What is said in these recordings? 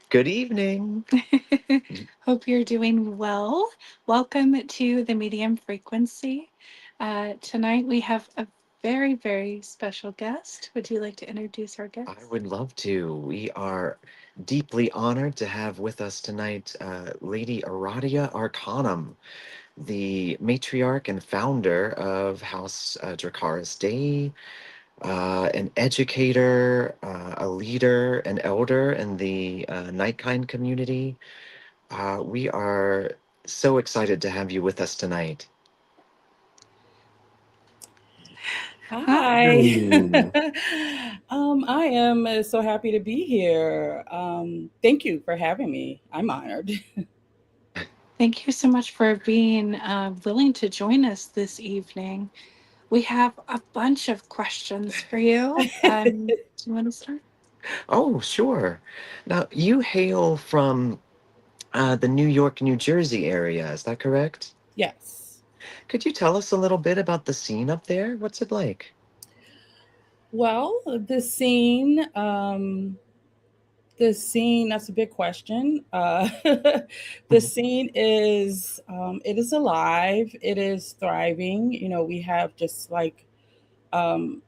Good evening. Hope you're doing well. Welcome to the medium frequency. Tonight we have a very, very special guest. Would you like to introduce our I guest? would love to. We are deeply honored to have with us tonight Lady Aradia Arcanum, the matriarch and founder of House Dracarys Dei, an educator, a leader, an elder in the Nightkind community. We are so excited to have you with us tonight. Hi. Hi. I am so happy to be here. Thank you for having me. I'm honored. Thank you so much for being willing to join us this evening. We have a bunch of questions for you. Do you want to start? Oh, sure. Now, you hail from the New York, New Jersey area, is that correct? Yes. Could you tell us a little bit about the scene up there? What's it like? Well, the scene, that's a big question. The Mhm. scene is, it is alive. It is thriving. We have just like, um,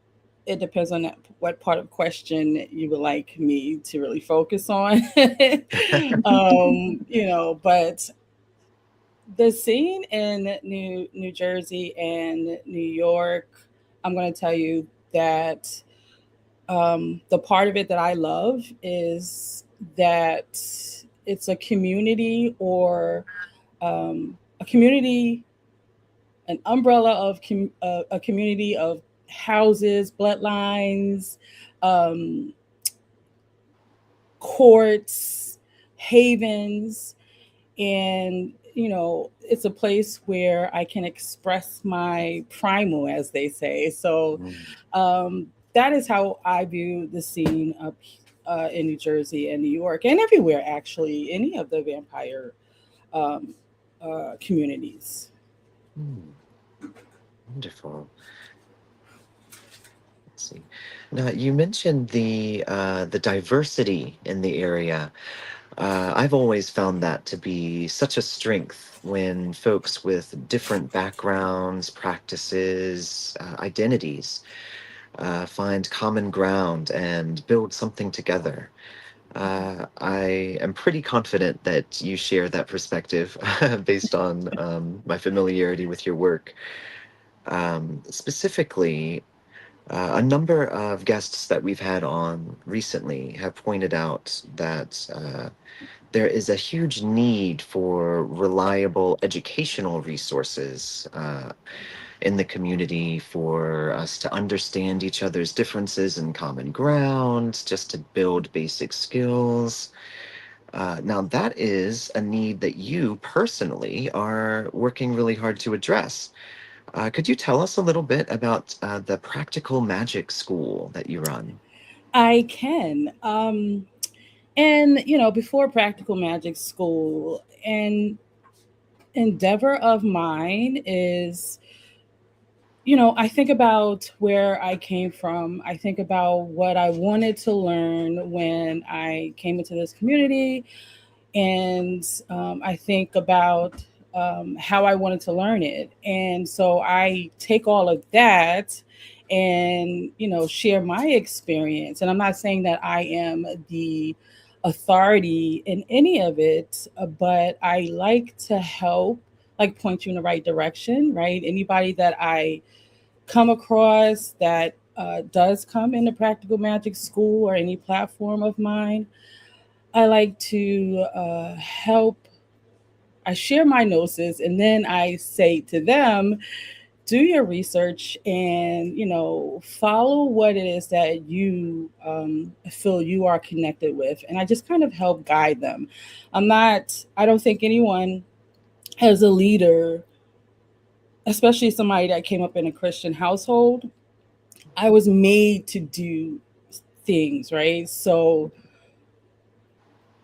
it depends on what part of question you would like me to really focus on. But the scene in New Jersey and New York, I'm going to tell you that the part of it that I love is that it's a community or a community, an umbrella of a community of houses, bloodlines, um, courts, havens, and it's a place where I can express my primal, as they say. So Mm. um, that is how I view the scene up in New Jersey and New York and everywhere, actually, any of the vampire um, communities. Hmm, wonderful. Let's see. Now, you mentioned the diversity in the area. I've always found that to be such a strength when folks with different backgrounds, practices, identities find common ground and build something together. I am pretty confident that you share that perspective based on my familiarity with your work. Specifically, a number of guests that we've had on recently have pointed out that there is a huge need for reliable educational resources in the community for us to understand each other's differences and common ground, just to build basic skills. Now, that is a need that you personally are working really hard to address. Could you tell us a little bit about the practical magic school that you run? I can. And, before Practical Magic School, an endeavor of mine is, I think about where I came from. I think about what I wanted to learn when I came into this community. And I think about how I wanted to learn it. And so I take all of that and, share my experience. And I'm not saying that I am the authority in any of it, but I like to help, like point you in the right direction, right? Anybody that I come across that does come into Practical Magic School or any platform of mine, I like to help. I share my gnosis, and then I say to them, do your research and follow what it is that you feel you are connected with, and I just kind of help guide them. I don't think anyone as a leader, especially somebody that came up in a Christian household, I was made to do things, right? So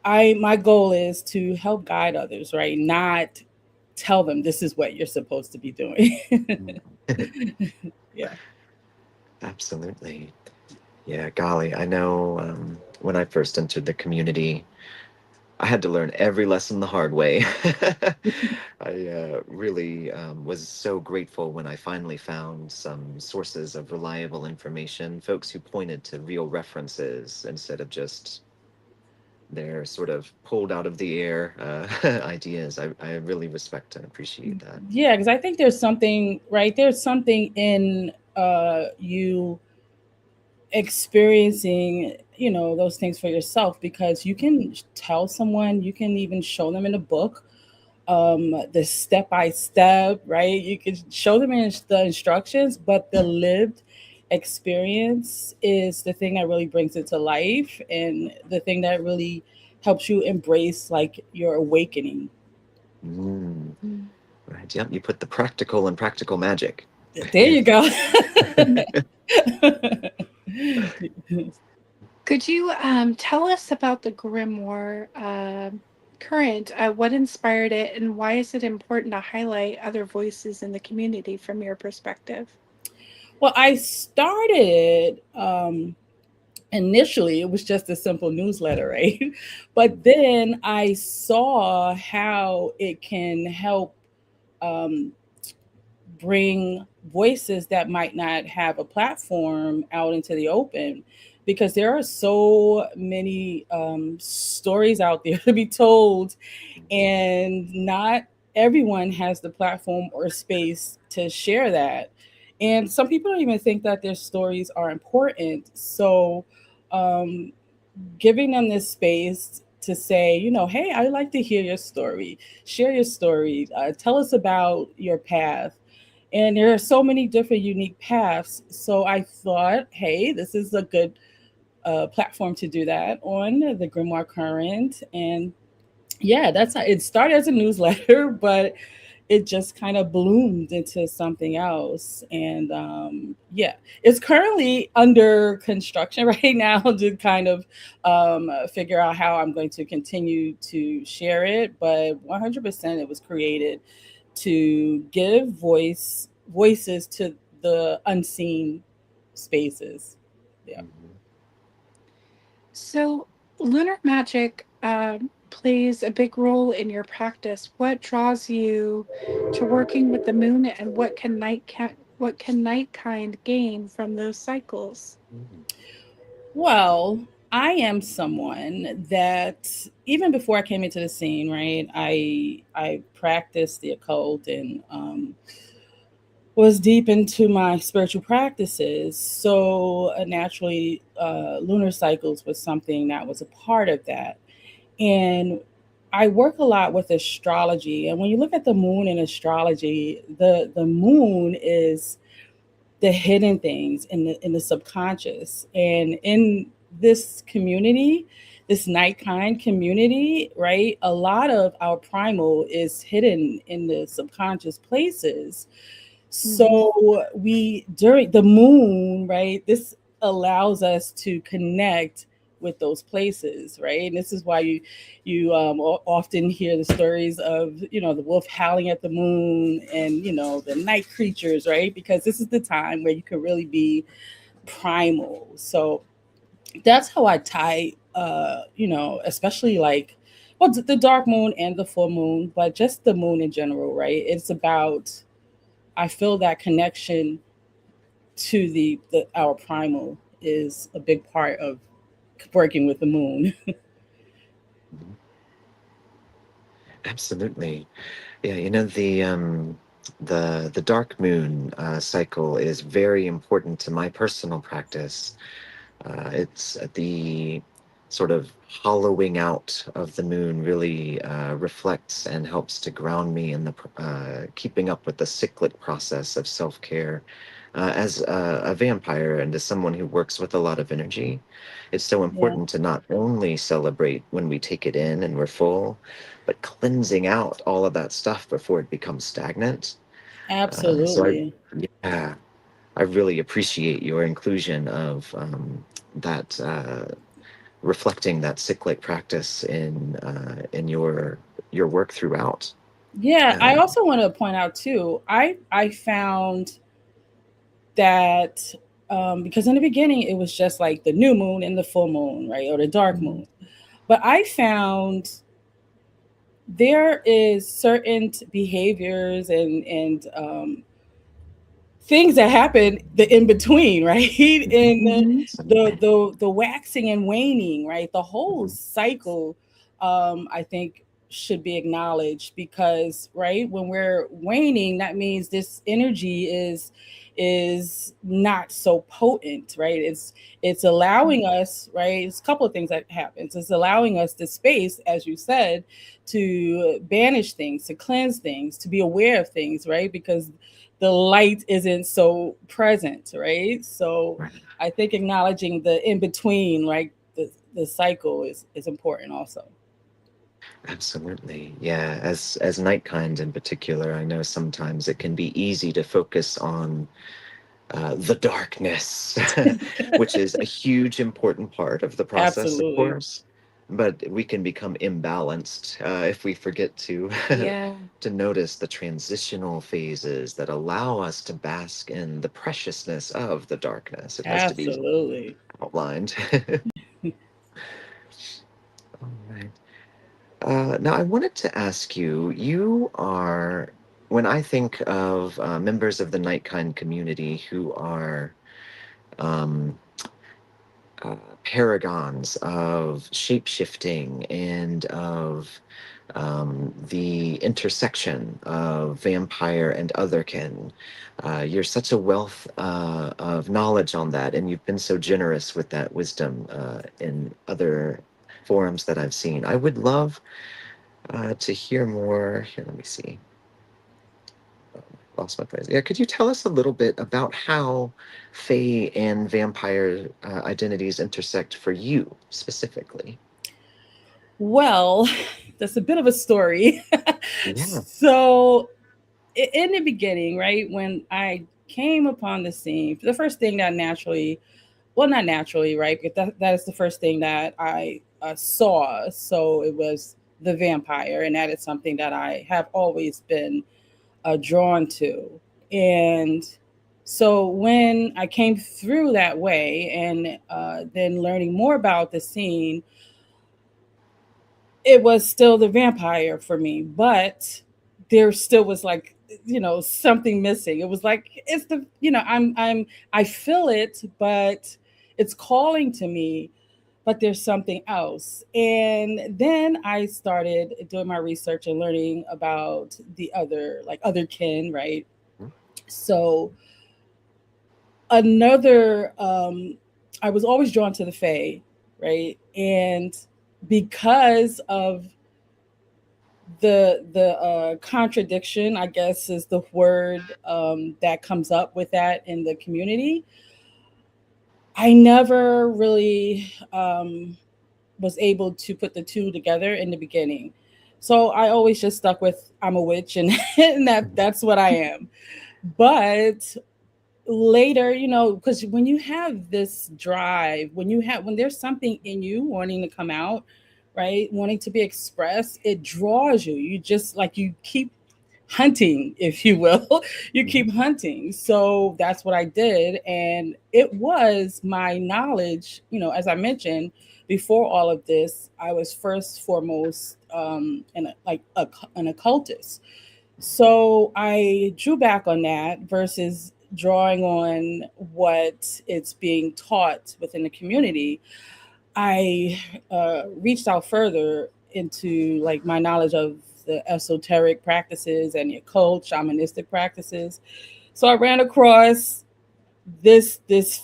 my goal is to help guide others, right? Not tell them this is what you're supposed to be doing. Mm. Yeah. Absolutely. Yeah, golly, I know when I first entered the community, I had to learn every lesson the hard way. I really was so grateful when I finally found some sources of reliable information, folks who pointed to real references instead of just their sort of pulled out of the air ideas. I really respect and appreciate that. Yeah, because I think there's something, right? There's something in you experiencing, those things for yourself, because you can tell someone, you can even show them in a book, the step by step, right? You can show them in the instructions, but the lived experience is the thing that really brings it to life, and the thing that really helps you embrace like your awakening. Mm, right. Yep. You put the practical in practical magic. There you go. Could you tell us about the grimoire current? What inspired it, and why is it important to highlight other voices in the community from your perspective? Well, I started initially, it was just a simple newsletter, right? But then I saw how it can help um, bring voices that might not have a platform out into the open, because there are so many stories out there to be told, and not everyone has the platform or space to share that. And some people don't even think that their stories are important. So, um, giving them this space to say, hey, I'd like to hear your story, share your story, tell us about your path. And there are so many different unique paths. So I thought, hey, this is a good platform to do that on the Grimoire Current. And yeah, that's how it started as a newsletter, but it just kind of bloomed into something else. And yeah, it's currently under construction right now to kind of figure out how I'm going to continue to share it. But 100% it was created to give voices to the unseen spaces. Yeah. So, lunar magic plays a big role in your practice. What draws you to working with the moon, and what can night kind gain from those cycles? Mm, Well, I am someone that even before I came into the scene, right? I practiced the occult and was deep into my spiritual practices. So naturally, lunar cycles was something that was a part of that. And I work a lot with astrology. And when you look at the moon in astrology, the moon is the hidden things in the subconscious. And in this community, this night kind community, right? A lot of our primal is hidden in the subconscious places. Mm-hmm. So we during the moon, right? This allows us to connect with those places, right? And this is why you often hear the stories of the wolf howling at the moon, and the night creatures, right? Because this is the time where you can really be primal. So that's how I tie, especially like, well, the dark moon and the full moon, but just the moon in general, right? It's about, I feel that connection to the our primal is a big part of working with the moon. mhm. Absolutely. Yeah, the dark moon cycle is very important to my personal practice. It's the sort of hollowing out of the moon really reflects and helps to ground me in the keeping up with the cyclic process of self-care. As a vampire and as someone who works with a lot of energy, it's so Yeah, important to not only celebrate when we take it in and we're full, but cleansing out all of that stuff before it becomes stagnant. So absolutely. yeah, I really appreciate your inclusion of that reflecting that cyclic practice in your work throughout. Yeah, I Uh, also want to point out too. I found that because in the beginning it was just like the new moon and the full moon, right, or the dark mhm, moon. But I found there is certain behaviors and things that happen the in between, right? And Absolutely. the waxing and waning, right? The whole cycle, I think should be acknowledged because, right, when we're waning, that means this energy is not so potent, right? It's allowing us, right? It's a couple of things that happens. It's allowing us the space, as you said, to banish things, to cleanse things, to be aware of things, right? Because the light isn't so present, right? So Right. I think acknowledging the in between, like the cycle is important also. Absolutely. Yeah. As night kind in particular, I know sometimes it can be easy to focus on the darkness, which is a huge important part of the process, of Absolutely. course. But we can become imbalanced if we forget to Yeah. to notice the transitional phases that allow us to bask in the preciousness of the darkness. It has to be Absolutely. outlined. All right. Now, I wanted to ask you, when I think of members of the Nightkind community who are um, uh, paragons of shape-shifting and of the intersection of vampire and otherkin. You're such a wealth of knowledge on that, and you've been so generous with that wisdom in other forums that I've seen. I would love to hear more. Here, let me see. Lost my place. Yeah, could you tell us a little bit about how Fae and vampire identities intersect for you specifically? Well, that's a bit of a story. Yeah. So in the beginning, right, when I came upon the scene, the first thing that naturally, well, not naturally, right, but that is the first thing that I saw. So it was the vampire, and that is something that I have always been drawn to. And so when I came through that way and then learning more about the scene, it was still the vampire for me, but there still was like, something missing. It was like it's the, I feel it, but it's calling to me, but there's something else. And then I started doing my research and learning about the other, like other kin, right? So another, I was always drawn to the Fae, right? And because of the contradiction, I guess, is the word that comes up with that in the community. I never really was able to put the two together in the beginning. So I always just stuck with I'm a witch and, and that's what I am. But later, because when you have this drive, when there's something in you wanting to come out, right, wanting to be expressed, it draws you. You just like you keep hunting, if you will. You Mhm. keep hunting. So that's what I did. And it was my knowledge, as I mentioned before all of this, I was first foremost an occultist. So I drew back on that versus drawing on what it's being taught within the community. I reached out further into like my knowledge of the esoteric practices and the occult shamanistic practices. So I ran across this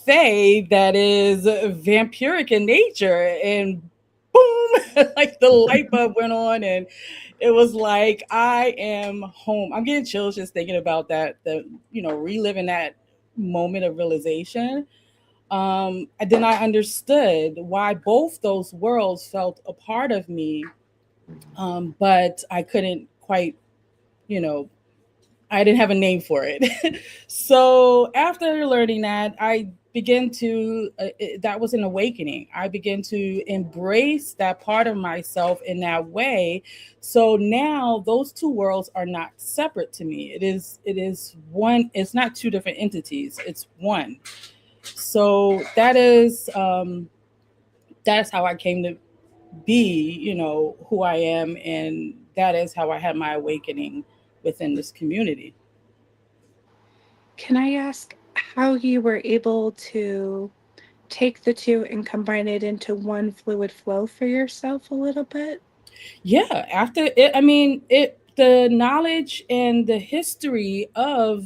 fae that is vampiric in nature, and boom, like the light bulb went on, and it was like I am home. I'm getting chills just thinking about that. Reliving that moment of realization. And then I understood why both those worlds felt a part of me, but I couldn't quite, you know, I didn't have a name for it. So after learning that, I began to, that was an awakening. I began to embrace that part of myself in that way. So now those two worlds are not separate to me. It is one, it's not two different entities, it's one. So that's how I came to be, who I am and that is how I had my awakening within this community. Can I ask how you were able to take the two and combine it into one fluid flow for yourself a little bit? Yeah, after it, I mean, it the knowledge and the history of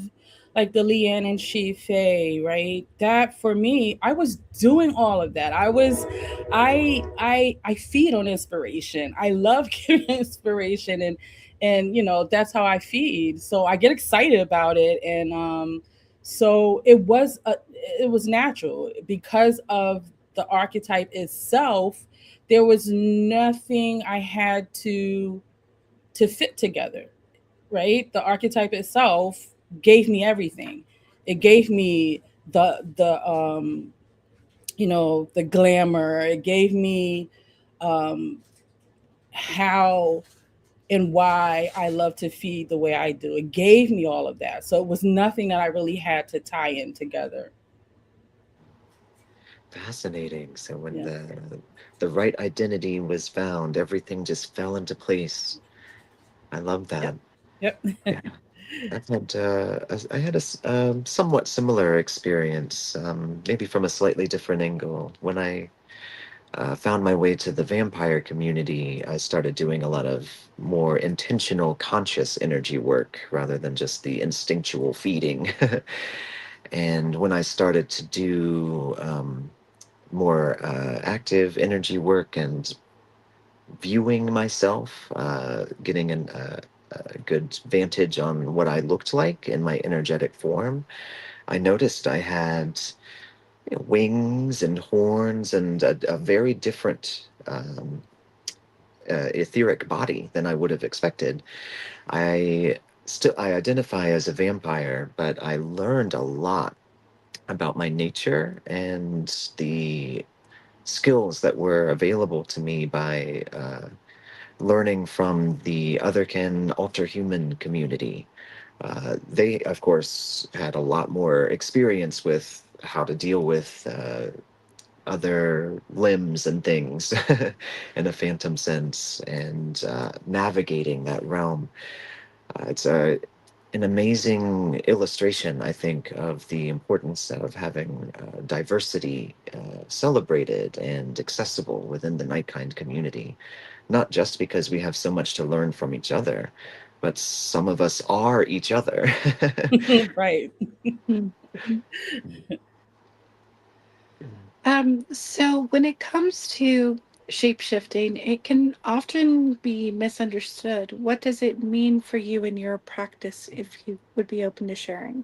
like the Leanne and Shi Fei, right? That for me, I was doing all of that. I feed on inspiration. I love giving inspiration, and you know that's how I feed. So I get excited about it, and so it was natural because of the archetype itself. There was nothing I had to fit together, right? The archetype itself gave me everything. It gave me the you know, the glamour. It gave me um how and why I love to feed the way I do. It gave me all of that. So it was nothing that I really had to tie in together. Fascinating. So when Yeah. the right identity was found, everything just fell into place. I love Yep. that. Yep. Yeah. I had a somewhat similar experience, maybe from a slightly different angle. When I found my way to the vampire community, I started doing a lot of more intentional, conscious energy work rather than just the instinctual feeding. And when I started to do more active energy work and viewing myself, getting a good vantage on what I looked like in my energetic form, I noticed I had, you know, wings and horns and a very different etheric body than I would have expected. I identify as a vampire, but I learned a lot about my nature and the skills that were available to me by learning from the otherkin alter human community. They, of course, had a lot more experience with how to deal with other limbs and things in a phantom sense and navigating that realm. It's an amazing illustration, I think, of the importance of having diversity celebrated and accessible within the Nightkind community. Not just because we have so much to learn from each other, but some of us are each other. Right. Mhm. So when it comes to shapeshifting, it can often be misunderstood. What does it mean for you in your practice, if you would be open to sharing?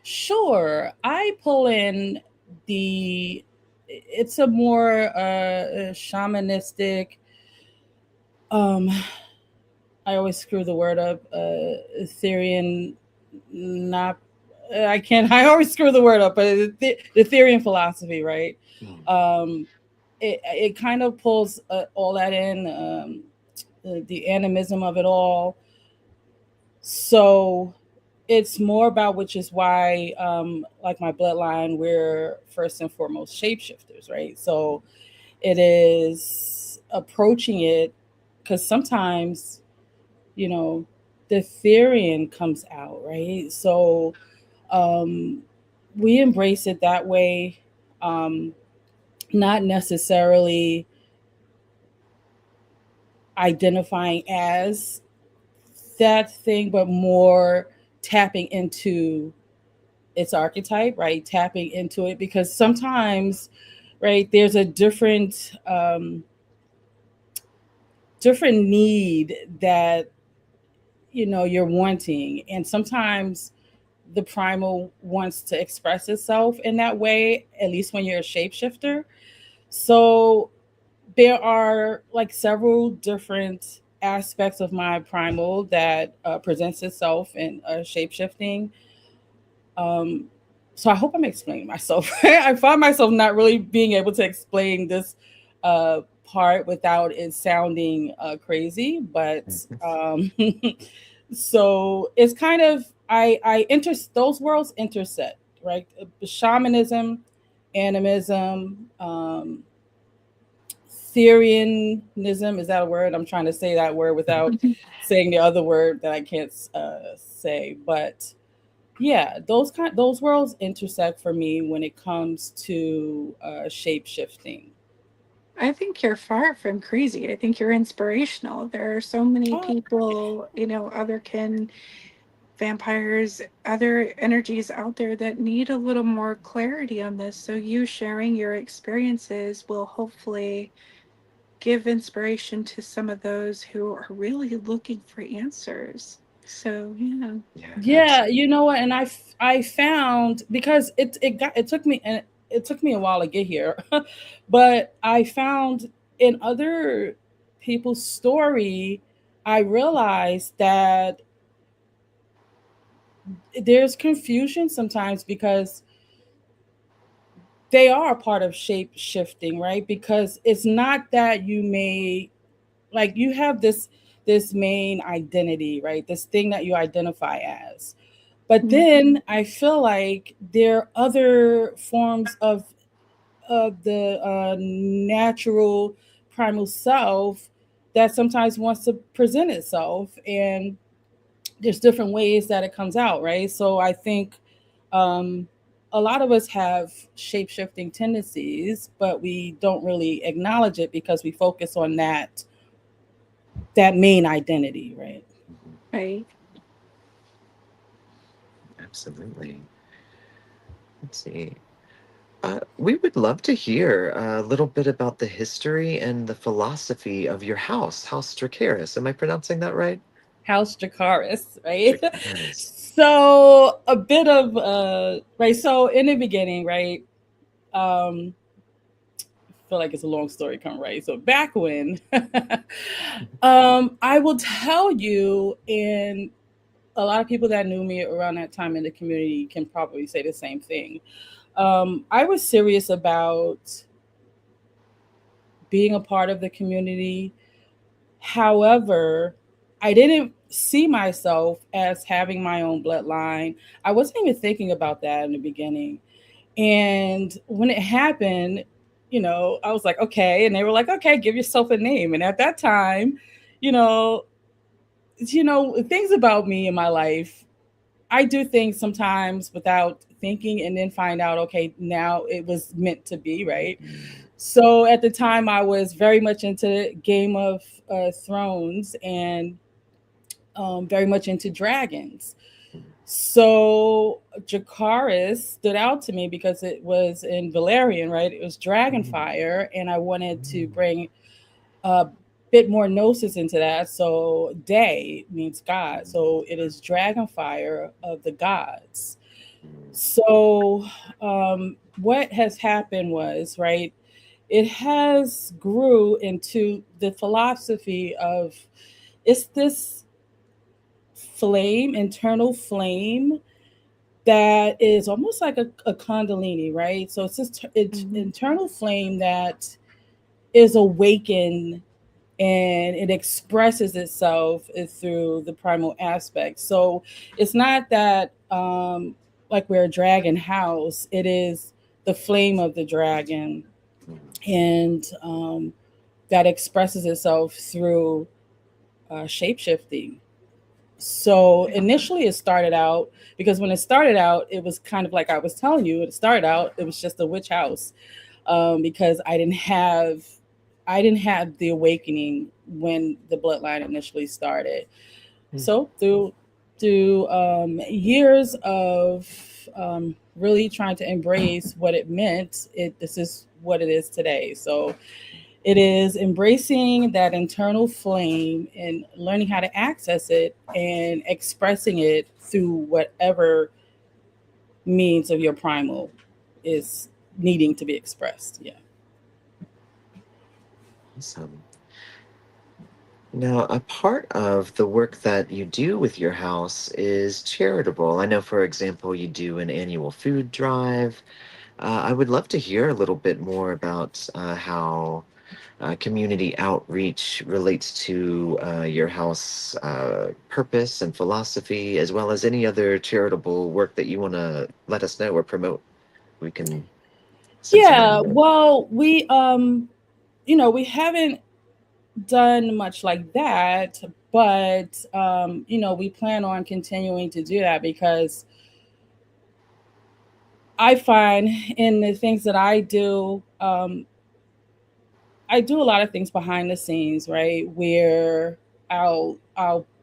Sure. I pull in the it's a more shamanistic um I always screw the word up Etherean not I can't I always screw the word up, but the Etherean philosophy, right? Mm. Um it kind of pulls all that in the animism of it all. So it's more about, which is why like my bloodline, we're first and foremost shapeshifters, right? So it is approaching it because sometimes, you know, the Therian comes out, right? So um we embrace it that way, um not necessarily identifying as that thing, but more tapping into its archetype, right? Tapping into it because sometimes, right, there's a different need that you know you're wanting, and sometimes the primal wants to express itself in that way. At least when you're a shapeshifter, so there are like several different aspects of my primal that presents itself in shapeshifting. Um, so I hope I'm explaining myself. I find myself not really being able to explain this part without it sounding crazy, but so it's kind of I inter those worlds intersect, right? Shamanism, animism, Therianism, is that a word? I'm trying to say that word without saying the other word that I can't say. But yeah, those worlds intersect for me when it comes to shape shifting. I think you're far from crazy. I think you're inspirational. There are so many Oh, people, otherkin, vampires, other energies out there that need a little more clarity on this. So you sharing your experiences will hopefully give inspiration to some of those who are really looking for answers. So yeah. Yeah, yeah, you know what? And I found, because it took me, and it took me a while to get here, but I found in other people's story, I realized that there's confusion sometimes because they are a part of shape shifting, right? Because it's not that you may, like, you have this main identity, right? This thing that you identify as. But Mhm. then I feel like there are other forms of the natural primal self that sometimes wants to present itself, and there's different ways that it comes out, right? So I think um, a lot of us have shape shifting tendencies, but we don't really acknowledge it because we focus on that main identity, right? mhm, Right. absolutely. Let's see. We would love to hear a little bit about the history and the philosophy of your House Dracarys. Am I pronouncing that right? House Dracarys, right? Dracarys. So a bit of right. So in the beginning, right? I feel like it's a long story come right. So back when, I will tell you, and a lot of people that knew me around that time in the community can probably say the same thing. I was serious about being a part of the community. However, I didn't see myself as having my own bloodline. I wasn't even thinking about that in the beginning. And when it happened, I was like, okay. And they were like, okay, give yourself a name. And at that time, you know, things about me in my life, I do things sometimes without thinking and then find out, okay, now it was meant to be, right? Mm, So at the time, I was very much into Game of Thrones and very much into dragons. mm, So Dracarys stood out to me because it was in Valerian, right? It was dragon mm, fire, and I wanted to mm, bring a bit more gnosis into that. So day means God. mm, So it is dragon fire of the gods. mm, So what has happened was, right, it has grew into the philosophy of, it's this flame, internal flame, that is almost like a kundalini, right? So it's Mhm. internal flame that is awakened, and it expresses itself through the primal aspect. So it's not that like we're a dragon house. It is the flame of the dragon, mm, and that expresses itself through shape shifting. So Right. initially, it started out, because when it started out, it was kind of like I was telling you. It started out, it was just a witch house, because I didn't have the awakening when the bloodline initially started. mm, So through years of really trying to embrace what it meant, this is what it is today. So it is embracing that internal flame and learning how to access it and expressing it through whatever means of your primal is needing to be expressed. Yeah. awesome. Now, a part of the work that you do with your house is charitable. I know, for example, you do an annual food drive. I would love to hear a little bit more about how community outreach relates to your house purpose and philosophy, as well as any other charitable work that you want to let us know or promote. We can send some money Yeah. your way. Well, we haven't done much like that, but we plan on continuing to do that because I find in the things that I do a lot of things behind the scenes, right? Where I'll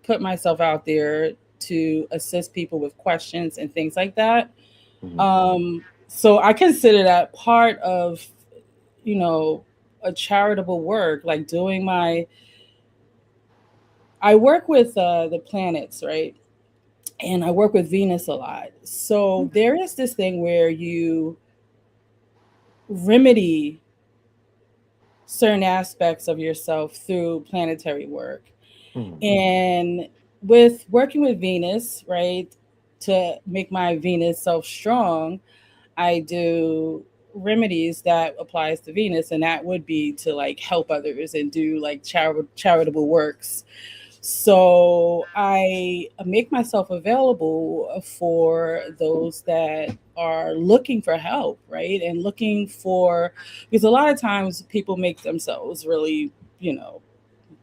put myself out there to assist people with questions and things like that. Mhm. So I consider that part of, you know, a charitable work, like doing I work with the planets, right? And I work with Venus a lot. So there is this thing where you remedy certain aspects of yourself through planetary work. Mhm. And with working with Venus, right, to make my Venus self strong, I do remedies that applies to Venus, and that would be to like help others and do like charitable works. So I make myself available for those that are looking for help, right? And looking for, because a lot of times people make themselves really, you know,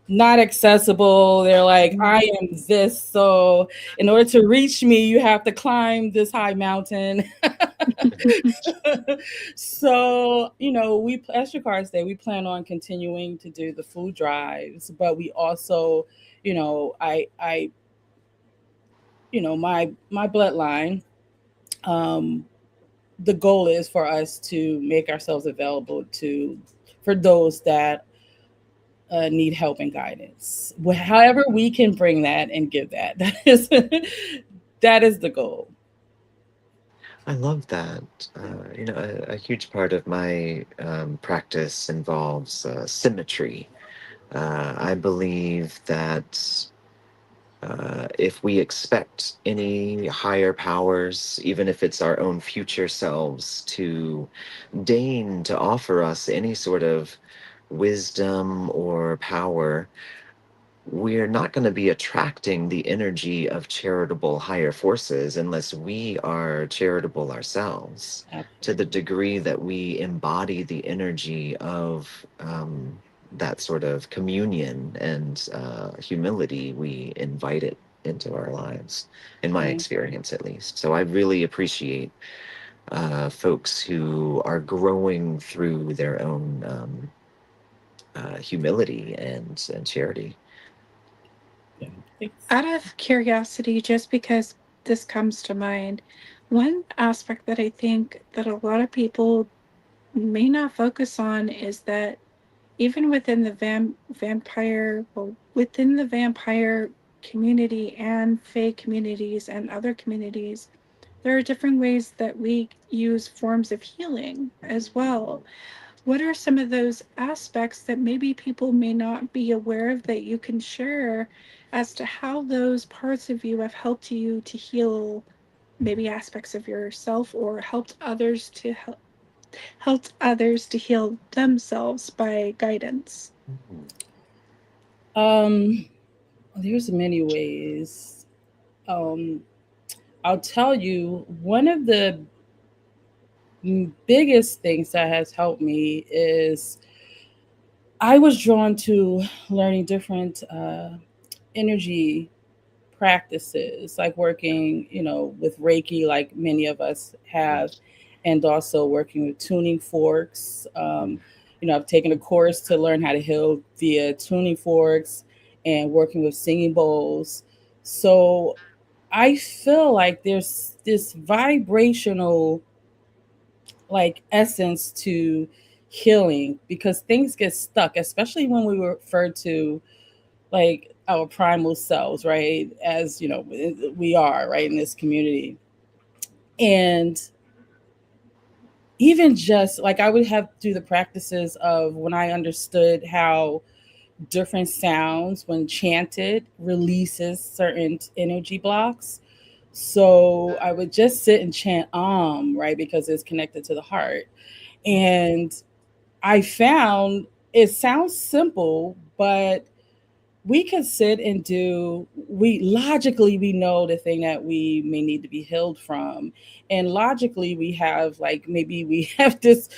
not accessible. They're like, I am this. So in order to reach me, you have to climb this high mountain. So, we, as Dracarys Day, we plan on continuing to do the food drives, but we also, I my bloodline, um, the goal is for us to make ourselves available for those that need help and guidance. However, we can bring that and give that. That is the goal. I love that. A huge part of my practice involves symmetry. I believe that if we expect any higher powers, even if it's our own future selves, to deign to offer us any sort of wisdom or power, we're not going to be attracting the energy of charitable higher forces unless we are charitable ourselves. To the Absolutely. degree that we embody the energy of that sort of communion and humility, we invite it into our lives, in my Mm. experience at least. So I really appreciate folks who are growing through their own humility and charity. Yeah. Thanks. Out of curiosity, just because this comes to mind, one aspect that I think that a lot of people may not focus on is that even within the within the vampire community and fae communities and other communities, there are different ways that we use forms of healing as well. What are some of those aspects that maybe people may not be aware of that you can share as to how those parts of you have helped you to heal maybe aspects of yourself or helped others to heal themselves by guidance? Mhm. Um, there's many ways. Um, I'll tell you, one of the biggest things that has helped me is I was drawn to learning different energy practices, like working, with Reiki, like many of us have, and also working with tuning forks. I've taken a course to learn how to heal via tuning forks and working with singing bowls. So I feel like there's this vibrational like essence to healing because things get stuck, especially when we refer to like our primal selves, right? As we are right in this community. And even just like I would have to do the practices of when I understood how different sounds when chanted releases certain energy blocks. So I would just sit and chant right, because it's connected to the heart. And I found it sounds simple, but we can sit and we logically we know the thing that we may need to be healed from, and logically we have, like, maybe we have this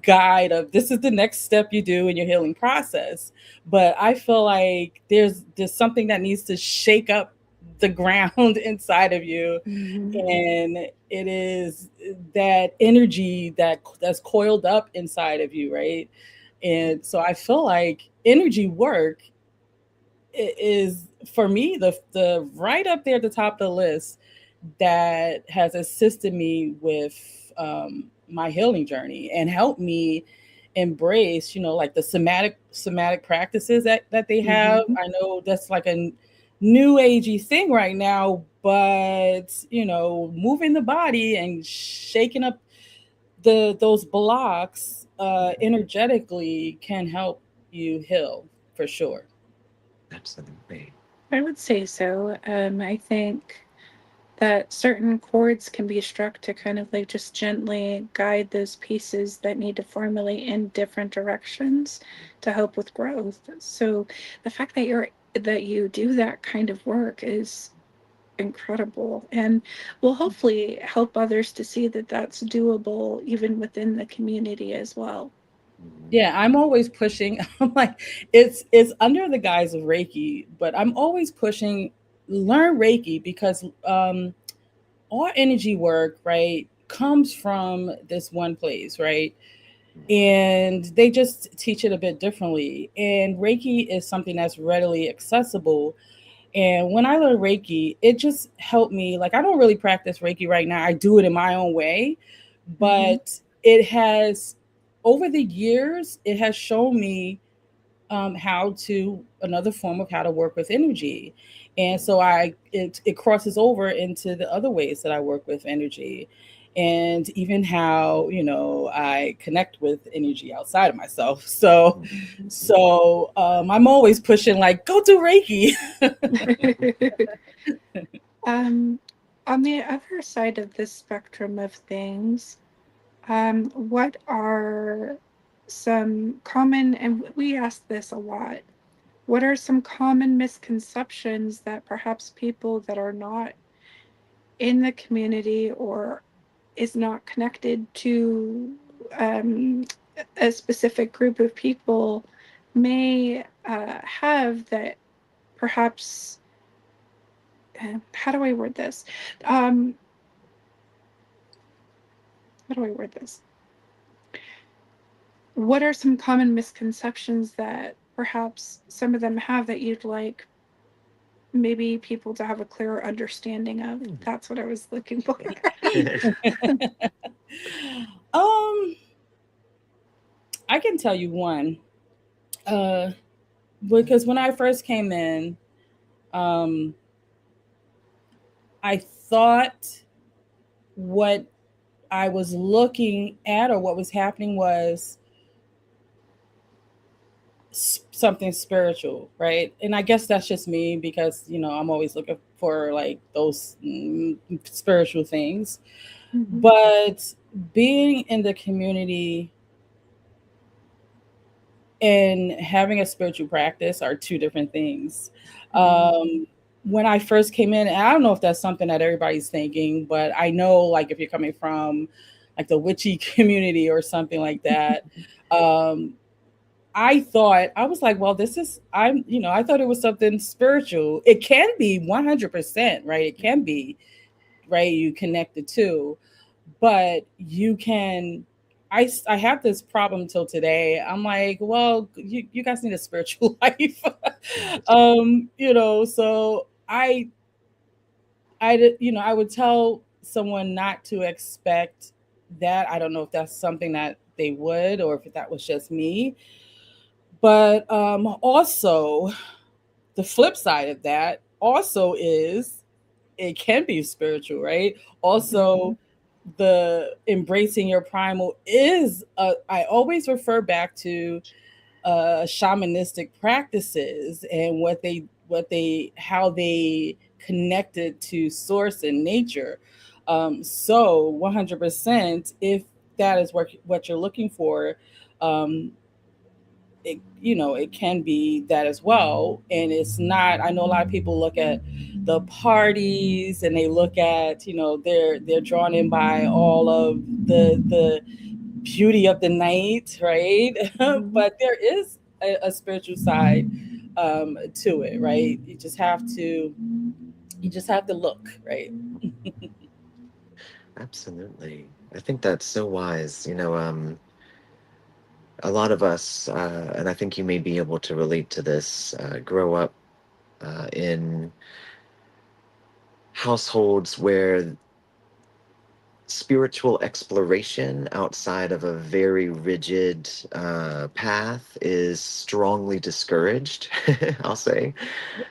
guide of this is the next step you do in your healing process. But I feel like there's something that needs to shake up the ground inside of you, and it is that energy that's coiled up inside of you, right? And so I feel like energy work is, for me, the right up there at the top of the list that has assisted me with my healing journey and helped me embrace, like the somatic practices that they have. I know that's like a new agey thing right now, but moving the body and shaking up those blocks energetically can help you heal for sure. Absolutely. I would say so. I think that certain chords can be struck to kind of like just gently guide those pieces that need to formulate in different directions to help with growth. So the fact that you do that kind of work is incredible, and will hopefully help others to see that that's doable even within the community as well. Yeah, I'm always pushing. I'm like, it's under the guise of Reiki, but I'm always pushing, learn Reiki, because all energy work, right, comes from this one place, right? And they just teach it a bit differently. And Reiki is something that's readily accessible. And when I learned Reiki, it just helped me. Like, I don't really practice Reiki right now. I do it in my own way, but it has, over the years, it has shown me another form of how to work with energy. And so it crosses over into the other ways that I work with energy, and even how, I connect with energy outside of myself. So I'm always pushing, like, go do Reiki. On the other side of this spectrum of things, what are some common, and we ask this a lot, what are some common misconceptions that perhaps people that are not in the community or is not connected to a specific group of people may have, that perhaps, how do I word this? How do I word this? What are some common misconceptions that perhaps some of them have that you'd like maybe people to have a clearer understanding of? That's what I was looking for. I can tell you one, because when I first came in, I thought what I was looking at, or what was happening, was something spiritual, right? And I guess that's just me, because I'm always looking for, like, those spiritual things. But being in the community and having a spiritual practice are two different things. When I first came in, and I don't know if that's something that everybody's thinking, but I know, like, if you're coming from, like, the witchy community or something like that, I was like, well, I thought it was something spiritual. It can be 100%, right? It can be, right? You connect the two, but you can, I have this problem till today. I'm like, well, you guys need a spiritual life. So I would tell someone not to expect that. I don't know if that's something that they would, or if that was just me. But also, the flip side of that also is, it can be spiritual, right? Also, the embracing your primal is, I always refer back to shamanistic practices and how they connected to source and nature. So 100%, if that is what you're looking for, it can be that as well. And it's not, I know a lot of people look at the parties and they look at, they're drawn in by all of the beauty of the night, right? But there is a spiritual side to it, right? You just have to look, right? Absolutely. I think that's so wise. A lot of us, and I think you may be able to relate to this, grow up in households where spiritual exploration outside of a very rigid path is strongly discouraged, I'll say.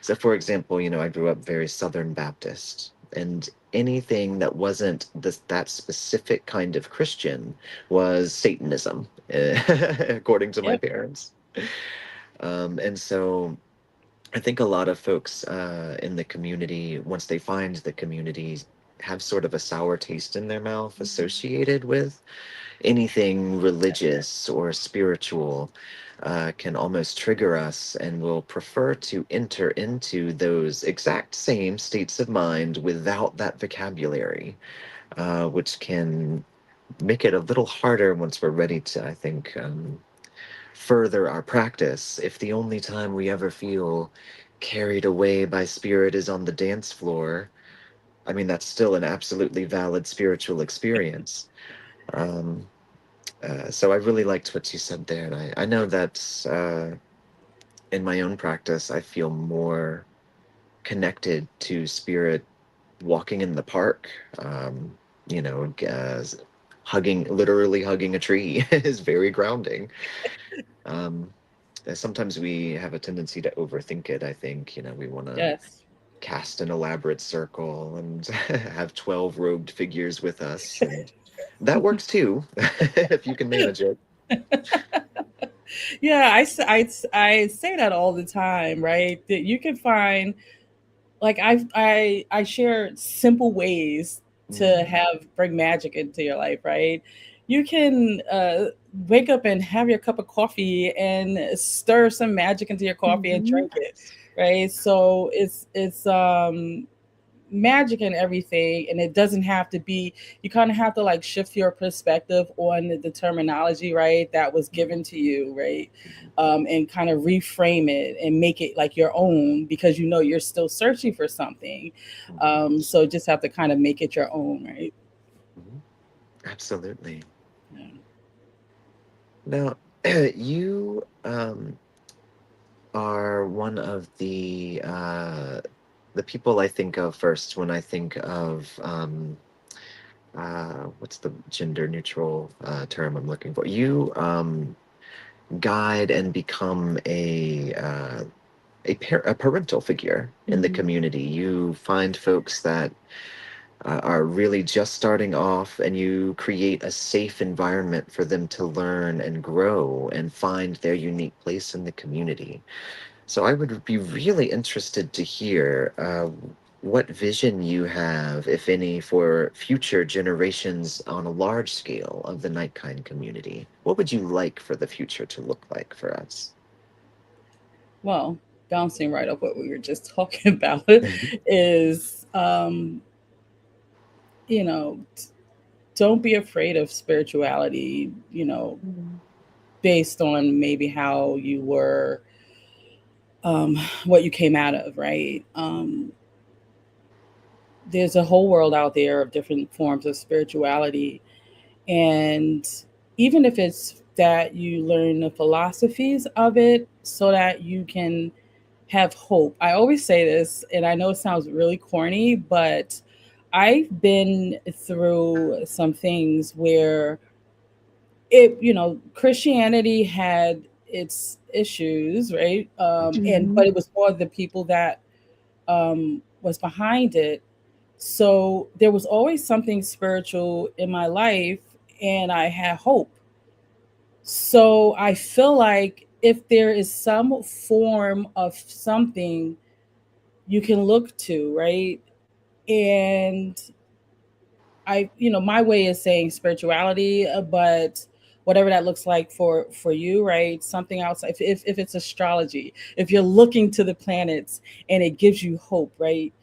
So, for example, I grew up very Southern Baptist, and anything that wasn't that specific kind of Christian was Satanism, according to my Yep. parents. And so I think a lot of folks in the community, once they find the community, have sort of a sour taste in their mouth associated with anything religious or spiritual, can almost trigger us, and will prefer to enter into those exact same states of mind without that vocabulary, which can make it a little harder once we're ready to, I think, further our practice. If the only time we ever feel carried away by spirit is on the dance floor, I mean, that's still an absolutely valid spiritual experience. Um, so I really liked what you said there. And I know that in my own practice, I feel more connected to spirit walking in the park. Literally hugging a tree is very grounding. Um, Sometimes we have a tendency to overthink it. I think, we want to Yes. cast an elaborate circle and have 12 robed figures with us. And that works too, if you can manage it. Yeah, I say that all the time, right? That you can find, like, I share simple ways to Mm. bring magic into your life, right? You can wake up and have your cup of coffee and stir some magic into your coffee and Mhm. drink it, right? So it's magic and everything, and it doesn't have to be, you kind of have to like shift your perspective on the terminology, right, that was given to you, right? And kind of reframe it and make it like your own, because you're still searching for something. So just have to kind of make it your own, right? Mhm. Absolutely. Yeah. Now, you are one of the people I think of first when I think of what's the gender neutral term I'm looking for? You guide and become a parental figure in the Mhm. community. You find folks that are really just starting off, and you create a safe environment for them to learn and grow and find their unique place in the community. So I would be really interested to hear what vision you have, if any, for future generations on a large scale of the Nightkind community. What would you like for the future to look like for us? Well, bouncing right off what we were just talking about Mhm. is you know don't be afraid of spirituality, Mhm. based on maybe how you were, what you came out of, right? There's a whole world out there of different forms of spirituality. And even if it's that you learn the philosophies of it so that you can have hope. I always say this, and I know it sounds really corny, but I've been through some things where Christianity had its issues, right? And Mhm. but it was more the people that was behind it. So there was always something spiritual in my life, and I had hope. So I feel like if there is some form of something you can look to, right? And my way is saying spirituality, but whatever that looks like for you, right? Something outside, if it's astrology, if you're looking to the planets and it gives you hope, right?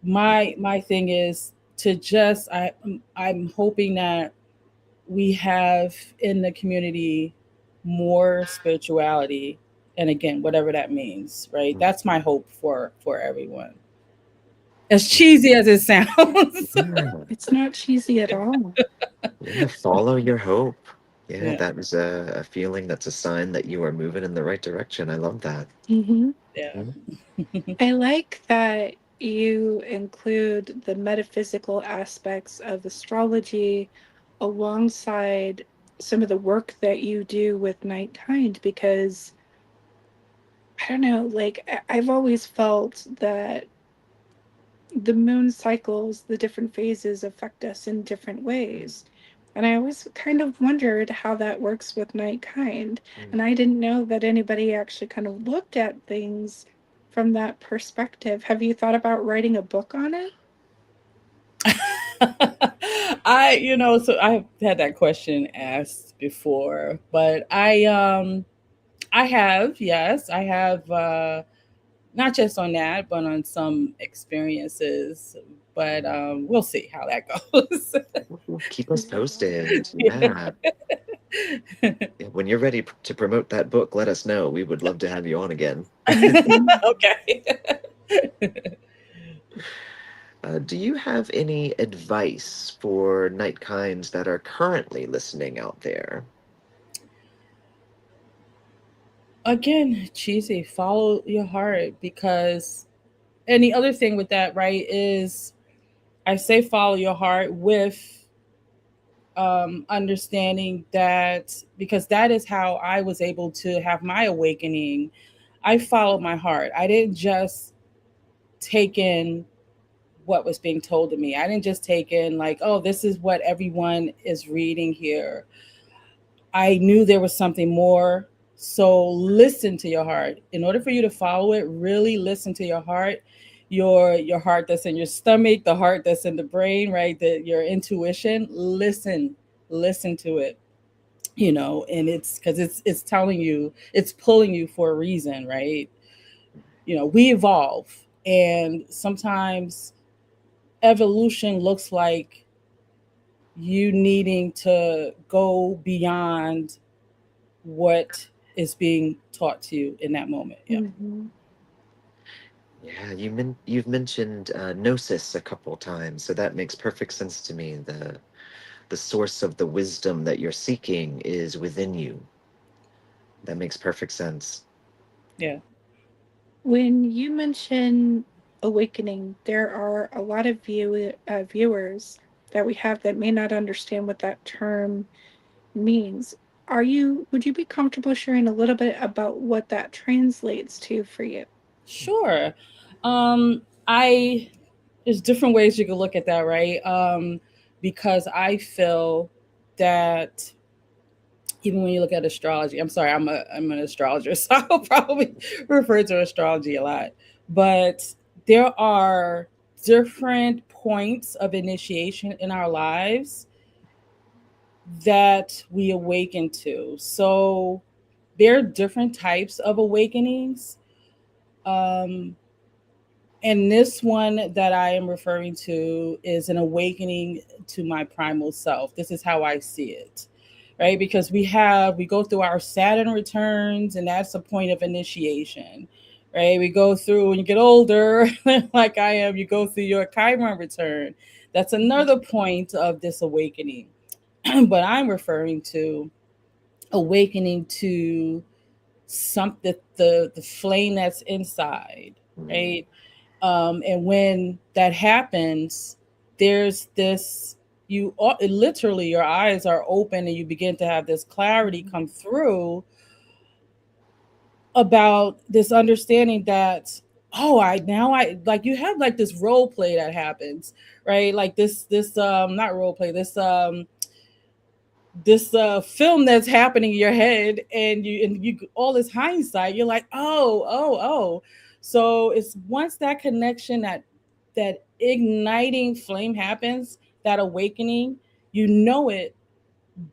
My thing is to just I'm hoping that we have in the community more spirituality, and again, whatever that means, right? That's my hope for everyone, as cheesy as it sounds. Yeah, It's not cheesy at all. yeah, follow your hope. Yeah, Yeah, that is a feeling, that's a sign that you are moving in the right direction. I love that. Hmm. yeah. Mhm. I like that you include the metaphysical aspects of astrology alongside some of the work that you do with Nightkind, because I don't know, like I've always felt that the moon cycles, the different phases affect us in different ways. And I always kind of wondered how that works with Nightkind. Mm. And I didn't know that anybody actually kind of looked at things from that perspective. Have you thought about writing a book on it? So I've had that question asked before, but I have, yes, I have, not just on that, but on some experiences. But we'll see how that goes. Keep us posted. Yeah. Yeah, when you're ready to promote that book, let us know. We would love to have you on again. Mhm. Okay. Do you have any advice for Nightkinds that are currently listening out there? Again, cheesy, follow your heart, because, and the other thing with that, right, is I say follow your heart with understanding that, because that is how I was able to have my awakening. I followed my heart. I didn't just take in what was being told to me. I didn't just take in, like, oh, this is what everyone is reading here. I knew there was something more. So listen to your heart. In order for you to follow it, really listen to your heart. Your heart that's in your stomach, the heart that's in the brain, right? Your intuition. Listen to it. And it's because it's telling you, it's pulling you for a reason, right? We evolve, and sometimes evolution looks like you needing to go beyond what is being taught to you in that moment. Yeah. Mhm. Yeah, you've mentioned gnosis a couple times, so that makes perfect sense to me. The source of the wisdom that you're seeking is within you. That makes perfect sense. Yeah. When you mention awakening, there are a lot of viewers that we have that may not understand what that term means. Would you be comfortable sharing a little bit about what that translates to for you? Sure. I There's different ways you can look at that, right? Because I feel that even when you look at astrology, I'm sorry, I'm an astrologer, so I'll probably refer to astrology a lot. But there are different points of initiation in our lives that we awaken to. So there are different types of awakenings. Um, and this one that I am referring to is an awakening to my primal self. This is how I see it, right? Because we go through our Saturn returns, and that's a point of initiation, right? We go through, when you get older, like I am, you go through your Chiron return. That's another point of this awakening. But I'm referring to awakening to something, the flame that's inside, Mm. right? And when that happens, there's this, literally, your eyes are open and you begin to have this clarity come through about this understanding that, oh, I now I like, you have like this role play that happens, right? Like this not role play, this film that's happening in your head, and you all this hindsight, you're like, oh. So it's once that connection, that igniting flame happens, that awakening, you know it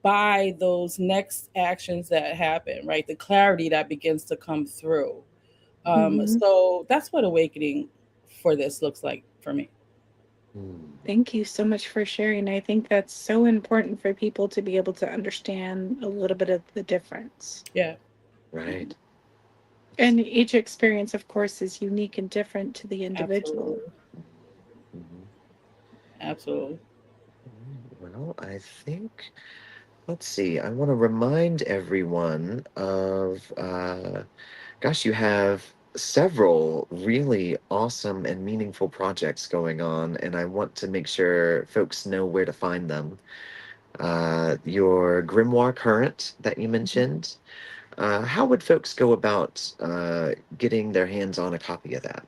by those next actions that happen, right? The clarity that begins to come through. Mhm. So that's what awakening for this looks like for me. Thank you so much for sharing. I think that's so important for people to be able to understand a little bit of the difference. Yeah. Right. And each experience, of course, is unique and different to the individual. Absolutely. Mhm. Absolutely. Well, I think, let's see, I want to remind everyone of, gosh, you have several really awesome and meaningful projects going on, and I want to make sure folks know where to find them. Your Grimoire Current that you mentioned, how would folks go about getting their hands on a copy of that?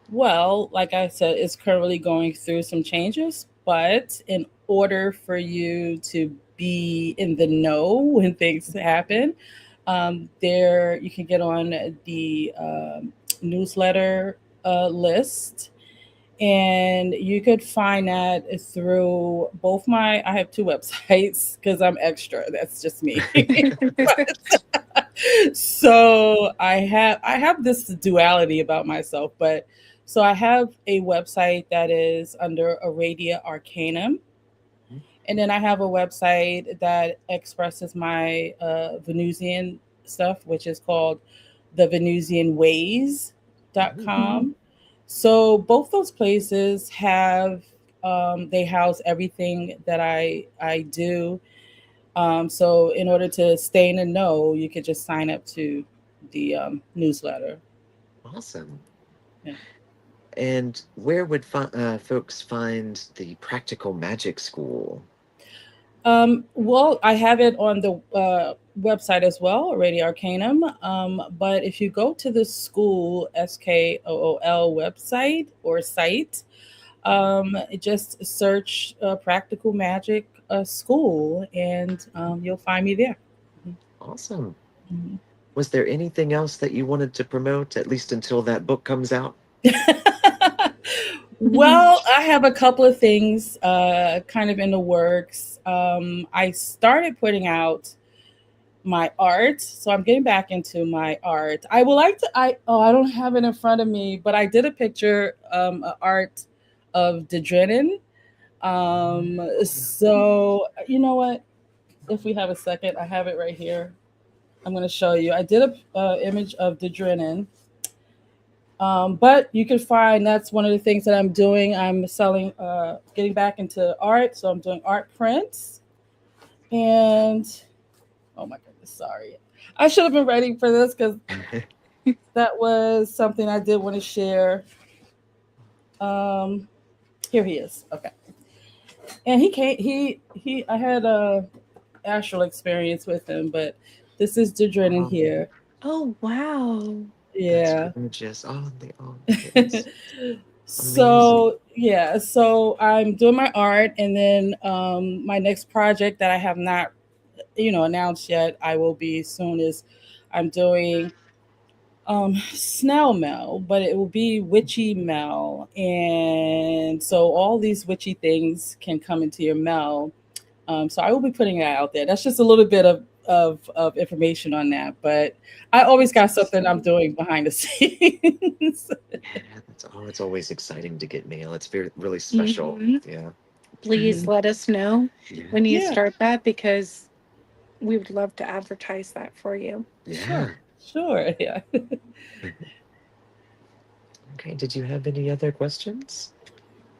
Well, like I said, it's currently going through some changes, but in order for you to be in the know when things happen, there you can get on the newsletter list, and you could find that through both my. I have two websites because I'm extra. That's just me. So I have this duality about myself, but so I have a website that is under Aradia Arcanum, and then I have a website that expresses my Venusian stuff, which is called the Mhm. VenusianWays.com. So both those places have they house everything that I do. So in order to stay in the know, you could just sign up to the newsletter. Awesome. Yeah. And where would folks find the Practical Magic School? Well, I have it on the website as well, Radio Arcanum. But if you go to the school SKOOL website or site, just search Practical Magic School, and you'll find me there. Awesome. Mhm. Was there anything else that you wanted to promote, at least until that book comes out? Well, I have a couple of things kind of in the works. I started putting out my art, so I'm getting back into my art. I would like to. I don't have it in front of me, but I did a picture, art of Dedrenin. So you know what? If we have a second, I have it right here. I'm going to show you. I did a image of Dedrenin. But you can find that's one of the things that I'm doing. I'm selling, getting back into art. So I'm doing art prints. And oh my goodness, sorry. I should have been ready for this because that was something I did want to share. Um, Here he is. Okay. And he came, I had a astral experience with him, but this is Dedrenin Oh, here. Oh, wow. that's Yeah. gorgeous. Oh my goodness. Amazing. So yeah, so I'm doing my art, and then my next project that I have not, announced yet, I will be soon, is I'm doing snail mail, but it will be witchy mail, and so all these witchy things can come into your mail. So I will be putting that out there. That's just a little bit of information on that, but I always got something I'm doing behind the scenes. Yeah, it's always exciting to get mail. It's very really special. Mhm. Yeah. Please let us know Yeah. when you Yeah, start that because we would love to advertise that for you. sure, Yeah. sure, yeah. Okay, did you have any other questions?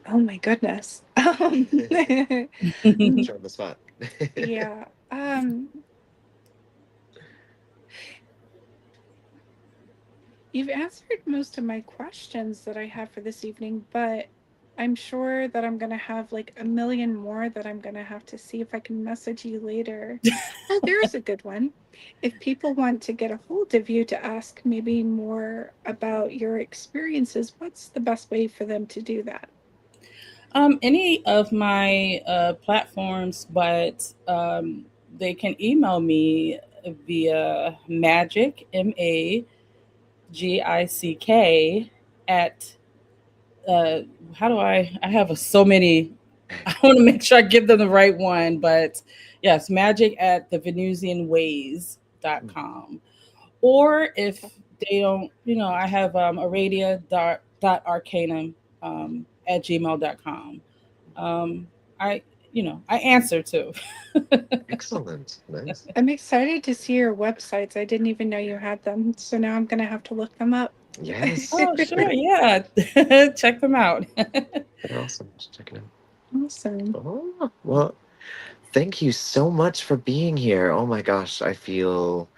Oh my goodness. Sure, on the spot. Yeah. You've answered most of my questions that I have for this evening, but I'm sure that I'm going to have like a million more that I'm going to have to see if I can message you later. Oh, there's a good one. If people want to get a hold of you to ask maybe more about your experiences, what's the best way for them to do that? Any of my platforms, but they can email me via magic MAGICK at how do I have so many I want to make sure I give them the right one. But yes, magic at thevenusianways.com. Or if they don't, I have aradia.arcanum at gmail.com. I, I answer too. Excellent. Nice. I'm excited to see your websites. I didn't even know you had them. So now I'm going to have to look them up. Yes. Oh, sure. Yeah. Check them out. They're awesome. Just check it out. Awesome. Oh, well, thank you so much for being here. Oh my gosh, I feel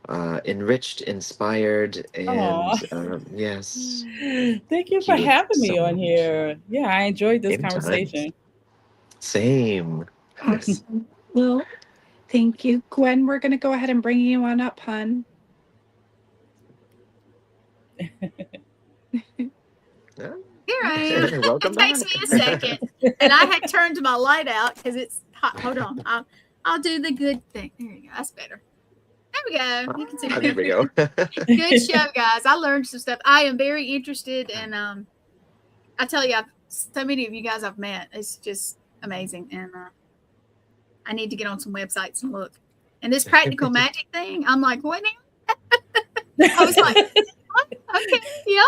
enriched, inspired, Aw. and yes, Thank you thank for you having so me on much. here. Yeah, I enjoyed this Anytime. conversation. Same. Awesome. Well, thank you. Gwen, we're going to go ahead and bring you on up, hon. Yeah. Here I am. Welcome It takes back. me a second, and I had turned my light out because it's hot. Hold on, I'll do the good thing. There you go. That's better. There we go. You can see. There we go. Good show, guys. I learned some stuff. I am very interested, and I tell you, so many of you guys I've met. It's just amazing, and I need to get on some websites and look. And this practical magic thing, I'm like, what now? I was like, okay, yeah.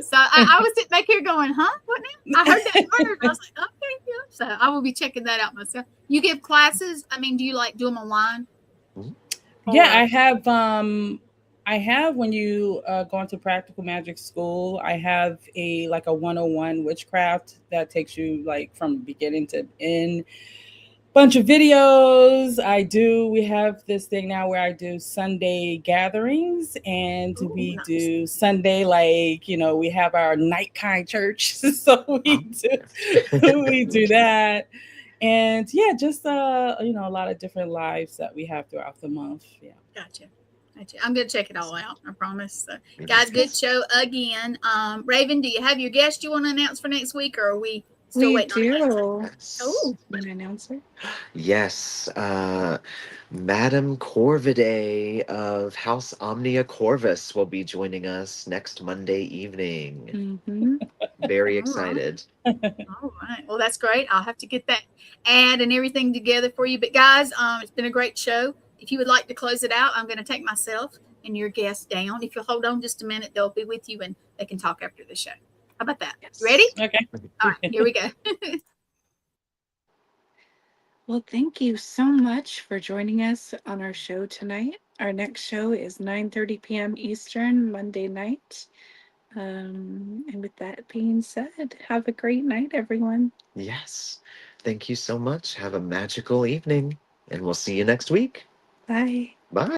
So I was sitting back here going, huh? What now? I heard that word. I was like, okay, yeah. So I will be checking that out myself. You give classes? I mean, do you do them online? Yeah, I have when you go into practical magic school, I have a 101 witchcraft that takes you from beginning to end. Bunch of videos. We have this thing now where I do Sunday gatherings, and we nice. do Sunday, we have our night kind church. So we do that. And yeah, just a lot of different lives that we have throughout the month. Yeah. Gotcha. I'm gonna check it all out. I promise. So, guys, good show again. Raven, do you have your guest you want to announce for next week, or are we still waiting on you? Yes. Oh, an announcer. Yes, Madame Corvidae of House Omnia Corvus will be joining us next Monday evening. Mm-hmm. Very All excited. All right. Well, that's great. I'll have to get that ad and everything together for you. But guys, it's been a great show. If you would like to close it out, I'm going to take myself and your guest down. If you'll hold on just a minute, they'll be with you and they can talk after the show. How about that? Yes. Ready? Okay. All right. Here we go. Well, thank you so much for joining us on our show tonight. Our next show is 9:30 p.m. Eastern, Monday night. And with that being said, have a great night, everyone. Yes. Thank you so much. Have a magical evening, and we'll see you next week. Bye. Bye.